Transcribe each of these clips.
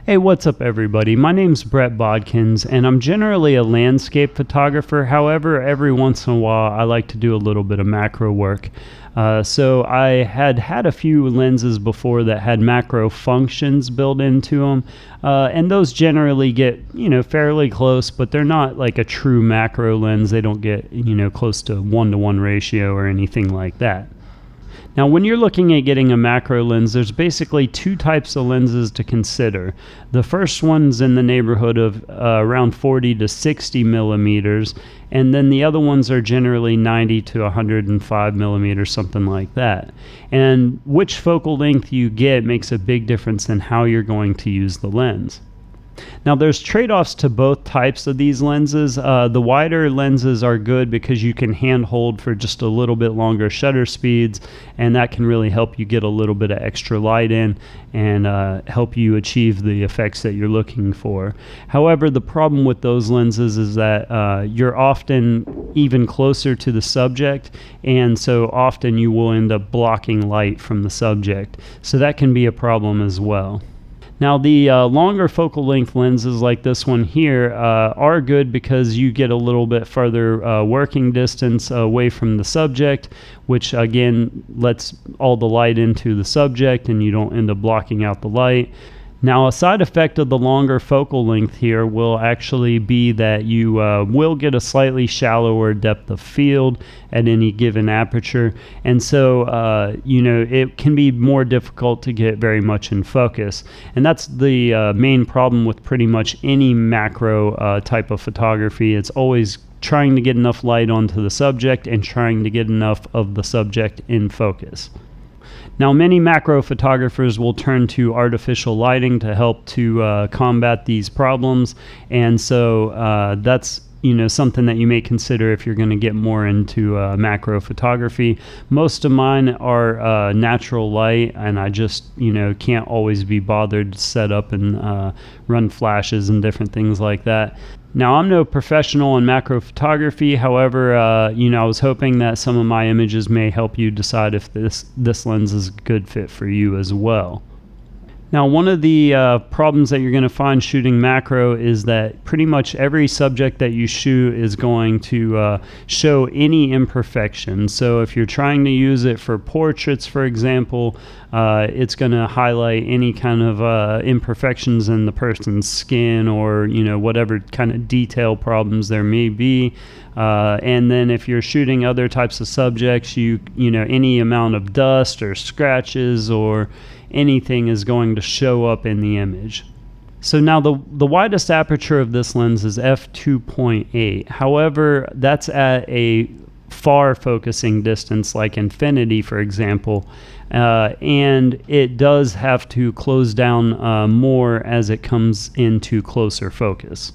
Hey, what's up everybody? My name's Brett Bodkins and I'm generally a landscape photographer. However, every once in a while I like to do a little bit of macro work. So I had a few lenses before that had macro functions built into them, and those generally get, fairly close, but they're not like a true macro lens. They don't get, close to 1-to-1 ratio or anything like that. Now, when you're looking at getting a macro lens, there's basically two types of lenses to consider. The first one's in the neighborhood of around 40 to 60 millimeters, and then the other ones are generally 90 to 105 millimeters, something like that. And which focal length you get makes a big difference in how you're going to use the lens. Now there's trade-offs to both types of these lenses. The wider lenses are good because you can hand hold for just a little bit longer shutter speeds, and that can really help you get a little bit of extra light in and help you achieve the effects that you're looking for. However, the problem with those lenses is that you're often even closer to the subject, and so often you will end up blocking light from the subject. So that can be a problem as well. Now the longer focal length lenses like this one here are good because you get a little bit further working distance away from the subject, which again lets all the light into the subject and you don't end up blocking out the light. Now, a side effect of the longer focal length here will actually be that you will get a slightly shallower depth of field at any given aperture, and so it can be more difficult to get very much in focus. And that's the main problem with pretty much any macro type of photography. It's always trying to get enough light onto the subject and trying to get enough of the subject in focus. Now, many macro photographers will turn to artificial lighting to help to combat these problems, and so that's something that you may consider if you're going to get more into macro photography. Most of mine are natural light, and I just can't always be bothered to set up and run flashes and different things like that. Now, I'm no professional in macro photography. However, I was hoping that some of my images may help you decide if this lens is a good fit for you as well. Now, one of the problems that you're going to find shooting macro is that pretty much every subject that you shoot is going to show any imperfection. So if you're trying to use it for portraits, for example, it's going to highlight any kind of imperfections in the person's skin or whatever kind of detail problems there may be. And then if you're shooting other types of subjects, any amount of dust or scratches or anything is going to show up in the image. So now the widest aperture of this lens is f2.8. However, that's at a far focusing distance like infinity, for example, and it does have to close down more as it comes into closer focus.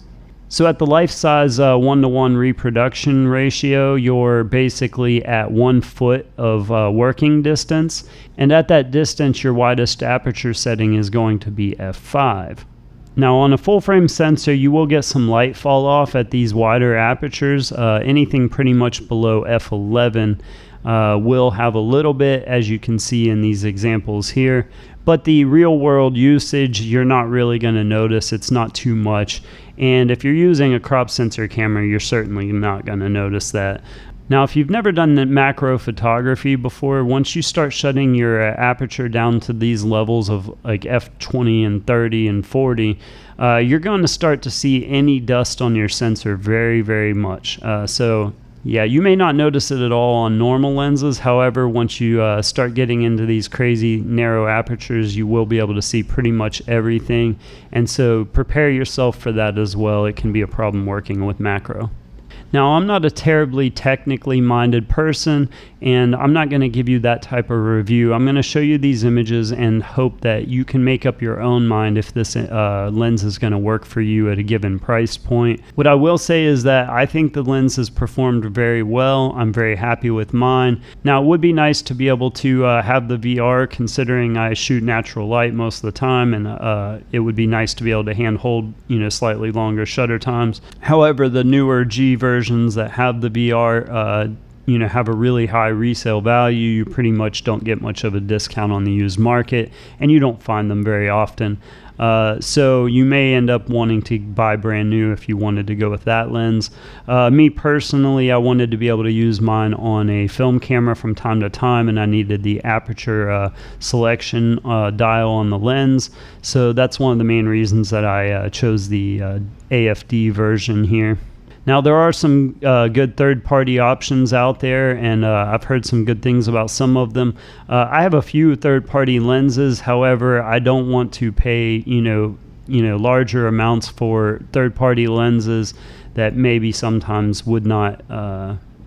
So at the life-size 1-to-1 reproduction ratio, you're basically at 1 foot of working distance, and at that distance your widest aperture setting is going to be f5. Now on a full-frame sensor you will get some light fall off at these wider apertures. Anything pretty much below f11 will have a little bit, as you can see in these examples here, but the real world usage you're not really going to notice. It's not too much, and if you're using a crop sensor camera you're certainly not going to notice that. Now, if you've never done macro photography before, once you start shutting your aperture down to these levels of like f20 and 30 and 40, you're going to start to see any dust on your sensor very, very much. So yeah, you may not notice it at all on normal lenses. However, once you start getting into these crazy narrow apertures, you will be able to see pretty much everything. And so prepare yourself for that as well. It can be a problem working with macro. Now, I'm not a terribly technically minded person, and I'm not going to give you that type of review. I'm going to show you these images and hope that you can make up your own mind if this lens is going to work for you at a given price point. What I will say is that I think the lens has performed very well. I'm very happy with mine. Now, it would be nice to be able to have the VR, considering I shoot natural light most of the time, and it would be nice to be able to hand hold slightly longer shutter times. However, the newer G versions that have the VR have a really high resale value, you pretty much don't get much of a discount on the used market, and you don't find them very often. So you may end up wanting to buy brand new if you wanted to go with that lens. Me personally, I wanted to be able to use mine on a film camera from time to time, and I needed the aperture selection dial on the lens. So that's one of the main reasons that I chose the AFD version here. Now, there are some good third-party options out there, and I've heard some good things about some of them. I have a few third-party lenses. However, I don't want to pay, larger amounts for third-party lenses that maybe sometimes would not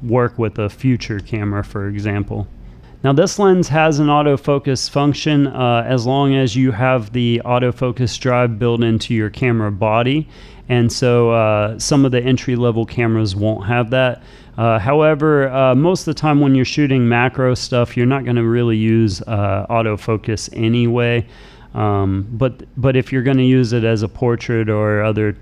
work with a future camera, for example. Now, this lens has an autofocus function as long as you have the autofocus drive built into your camera body. And so some of the entry-level cameras won't have that. However, most of the time when you're shooting macro stuff, you're not going to really use autofocus anyway. But if you're going to use it as a portrait or other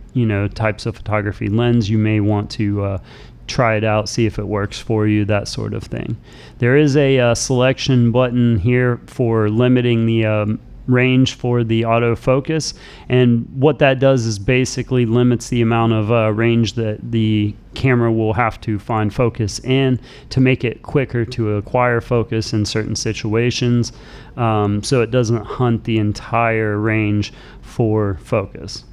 types of photography lens, you may want to try it out, see if it works for you, that sort of thing. There is a selection button here for limiting the range for the autofocus, and what that does is basically limits the amount of range that the camera will have to find focus in to make it quicker to acquire focus in certain situations, so it doesn't hunt the entire range for focus.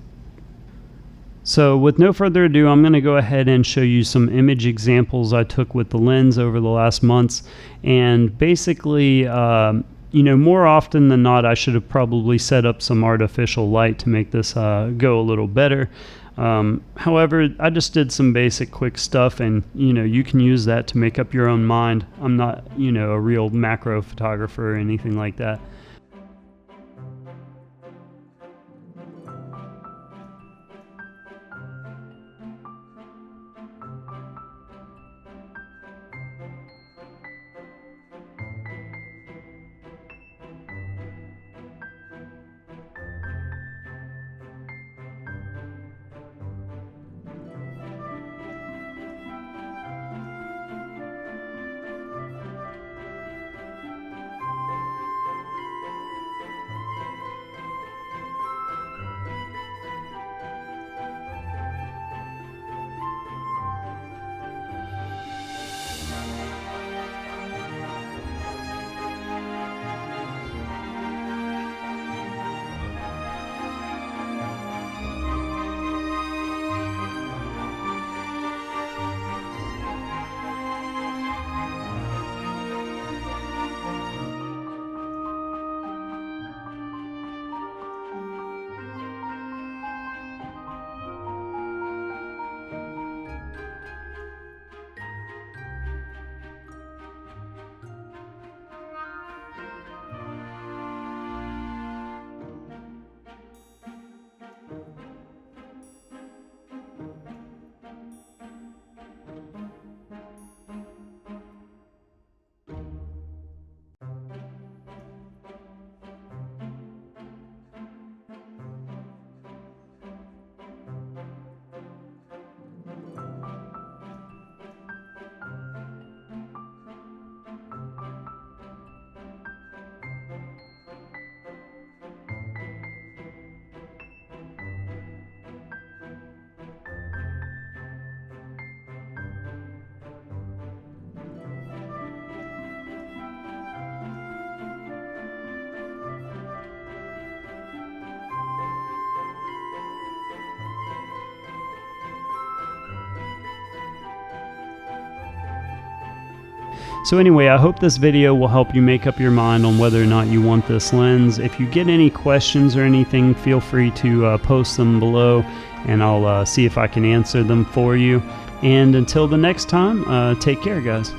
So with no further ado, I'm going to go ahead and show you some image examples I took with the lens over the last months. And basically, more often than not, I should have probably set up some artificial light to make this go a little better. However, I just did some basic quick stuff, and you can use that to make up your own mind. I'm not a real macro photographer or anything like that. So anyway, I hope this video will help you make up your mind on whether or not you want this lens. If you get any questions or anything, feel free to post them below, and I'll see if I can answer them for you. And until the next time, take care, guys.